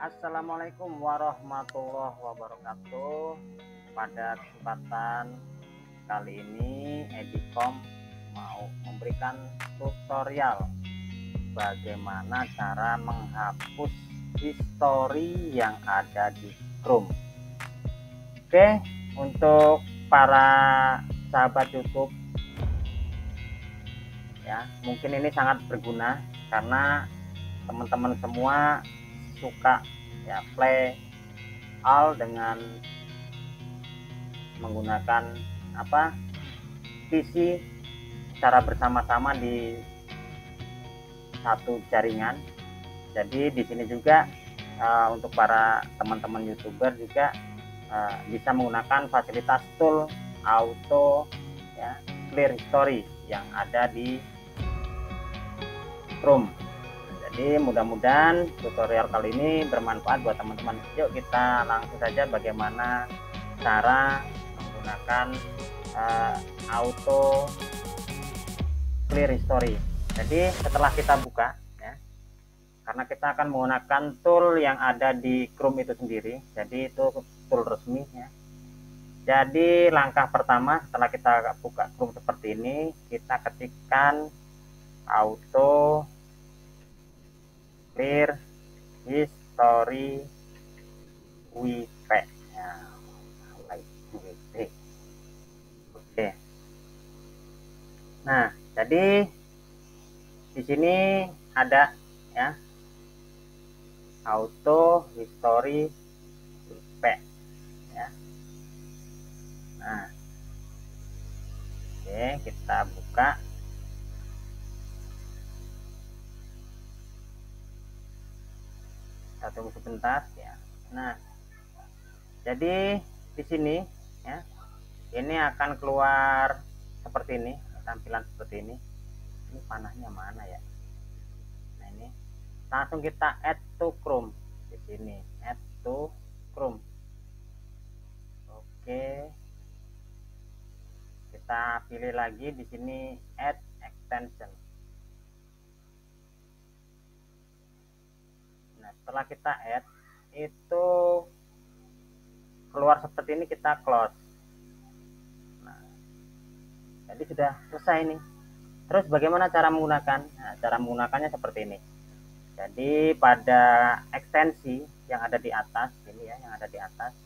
Assalamualaikum warahmatullahi wabarakatuh. Pada kesempatan kali ini Edikom mau memberikan tutorial bagaimana cara menghapus histori yang ada di Chrome. Oke, untuk para sahabat YouTube ya, mungkin ini sangat berguna karena teman-teman semua suka ya play all dengan menggunakan PC secara bersama-sama di satu jaringan. Jadi di sini juga untuk para teman-teman YouTuber juga bisa menggunakan fasilitas tool auto ya clear history yang ada di Chrome. Jadi mudah-mudahan tutorial kali ini bermanfaat buat teman-teman. Yuk kita langsung saja bagaimana cara menggunakan auto clear history. Jadi setelah kita buka ya, karena kita akan menggunakan tool yang ada di Chrome itu sendiri, jadi itu tool resmi ya. Jadi langkah pertama setelah kita buka Chrome seperti ini, kita ketikkan auto clear history WP ya, oke. Nah, jadi di sini ada ya auto history WP ya. Nah, oke, kita buka. Kita tunggu sebentar ya. Nah, jadi di sini ya, ini akan keluar seperti ini, tampilan seperti ini. Ini panahnya mana ya? Nah, ini langsung kita add to Chrome di sini, add to Chrome. Oke, kita pilih lagi di sini add extension. Nah, setelah kita add itu keluar seperti ini, kita close. Nah, jadi sudah selesai nih. Terus bagaimana cara menggunakan? Nah, cara menggunakannya seperti ini. Jadi pada ekstensi yang ada di atas ini ya, yang ada di atas,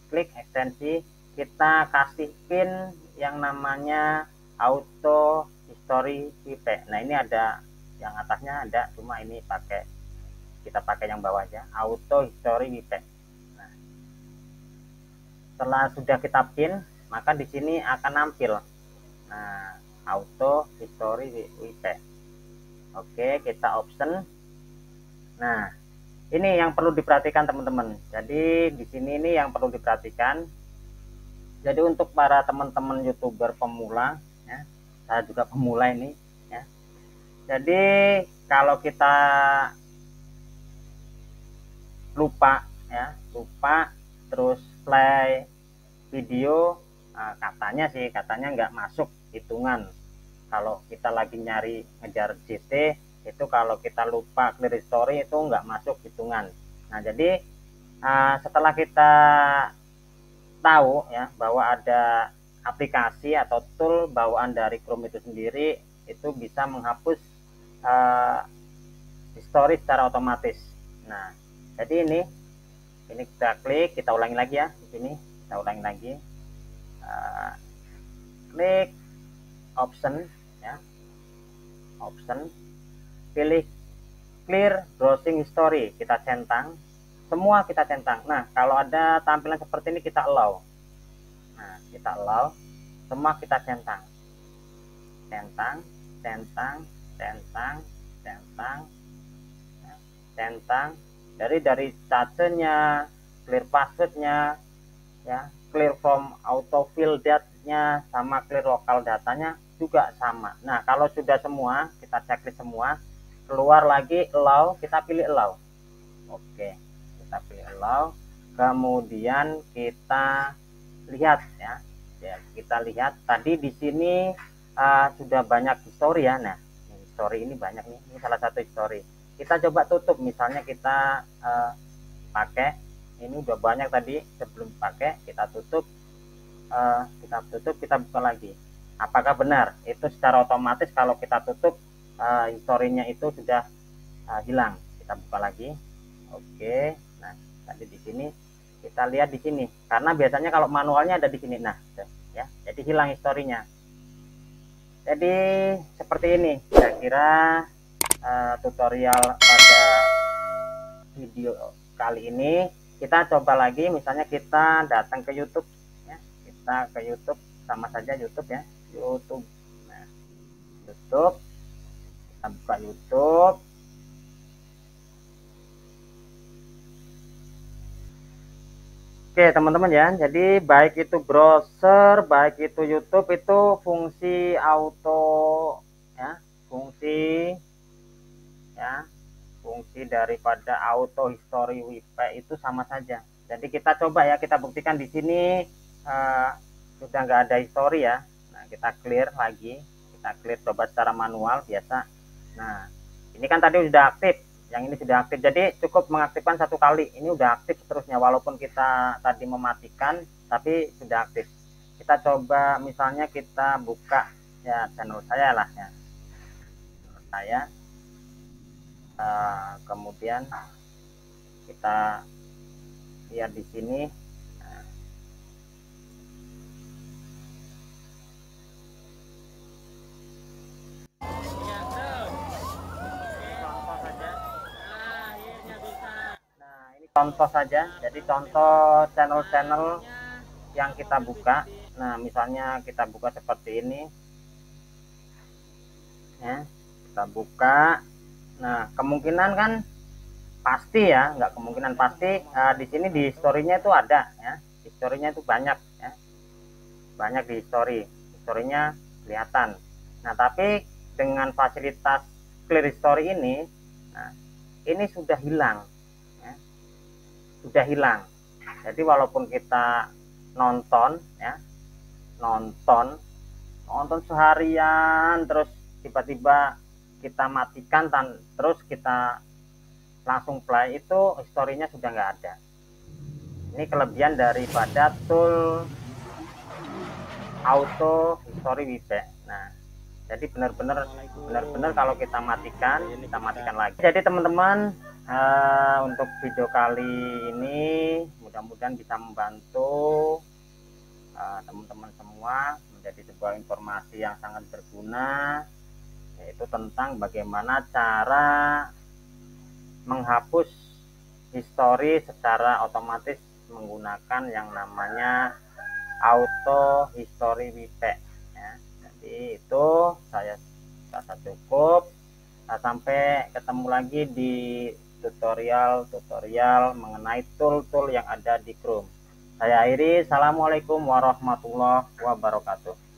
klik ekstensi, kita kasih pin yang namanya auto history WP. Nah, ini ada yang atasnya ada, cuma ini kita pakai yang bawah aja, auto history WP. Nah, setelah sudah kita pin, maka di sini akan nampil. Nah, auto history WP. Oke, kita option. Nah, ini yang perlu diperhatikan teman-teman. Jadi di sini ini yang perlu diperhatikan. Jadi untuk para teman-teman YouTuber pemula ya, saya juga pemula ini ya. Jadi kalau kita lupa terus play video, katanya nggak masuk hitungan. Kalau kita lagi nyari ngejar JT itu, kalau kita lupa clear history itu nggak masuk hitungan. Nah, jadi setelah kita tahu ya bahwa ada aplikasi atau tool bawaan dari Chrome itu sendiri, itu bisa menghapus history secara otomatis. Nah, jadi ini kita klik, kita ulangi lagi ya, di sini kita ulangi lagi, klik option ya, option, pilih clear browsing history, kita centang semua, kita centang. Nah, kalau ada tampilan seperti ini kita allow. Nah, kita allow semua, kita centang, centang. Dari cacenya, clear passwordnya ya, clear from autofill date-nya, sama clear lokal datanya juga sama. Nah, kalau sudah semua, kita checklist semua, keluar lagi allow, kita pilih allow. Oke, kita pilih allow, kemudian kita lihat ya, kita lihat tadi di sini sudah banyak history ya. Nah, history ini banyak nih, ini salah satu history. kita coba tutup, misalnya kita pakai ini udah banyak tadi, sebelum pakai kita tutup, kita buka lagi. Apakah benar itu secara otomatis kalau kita tutup historinya itu sudah hilang? Kita buka lagi. Oke, nah tadi di sini kita lihat di sini, karena biasanya kalau manualnya ada di sini. Nah ya, jadi hilang historinya. Jadi seperti ini kira-kira tutorial pada video kali ini. Kita coba lagi, misalnya kita datang ke YouTube ya, kita ke YouTube, sama saja YouTube ya, YouTube. Nah, YouTube, kita buka YouTube. Oke teman-teman ya, jadi baik itu browser, baik itu YouTube, itu fungsi auto ya, fungsi ya, fungsi daripada auto history WP itu sama saja. Jadi kita coba ya, kita buktikan di sini sudah nggak ada history ya. Nah kita clear lagi, kita clear coba secara manual biasa. Nah ini kan tadi sudah aktif, yang ini sudah aktif, jadi cukup mengaktifkan satu kali, ini udah aktif seterusnya walaupun kita tadi mematikan tapi sudah aktif. Kita coba misalnya kita buka ya channel saya lah ya, channel saya. Kemudian kita lihat di sini. Contoh saja, jadi contoh channel-channel yang kita buka. Nah misalnya kita buka seperti ini ya, kita buka. Nah kemungkinan kan pasti ya, nggak kemungkinan pasti, di sini di historinya itu ada ya, historinya itu banyak ya, banyak di historinya kelihatan. Nah tapi dengan fasilitas clear history ini, nah ini sudah hilang ya, sudah hilang. Jadi walaupun kita nonton ya, nonton seharian, terus tiba-tiba kita matikan terus kita langsung play, itu historinya sudah nggak ada. Ini kelebihan daripada tool auto history WP. Nah jadi benar-benar kalau kita matikan lagi. Jadi teman-teman, untuk video kali ini mudah-mudahan bisa membantu teman-teman semua, menjadi sebuah informasi yang sangat berguna, yaitu tentang bagaimana cara menghapus histori secara otomatis menggunakan yang namanya auto history WP ya. Jadi itu saya rasa cukup. Sampai ketemu lagi di tutorial mengenai tool-tool yang ada di Chrome. Saya akhiri, assalamualaikum warahmatullahi wabarakatuh.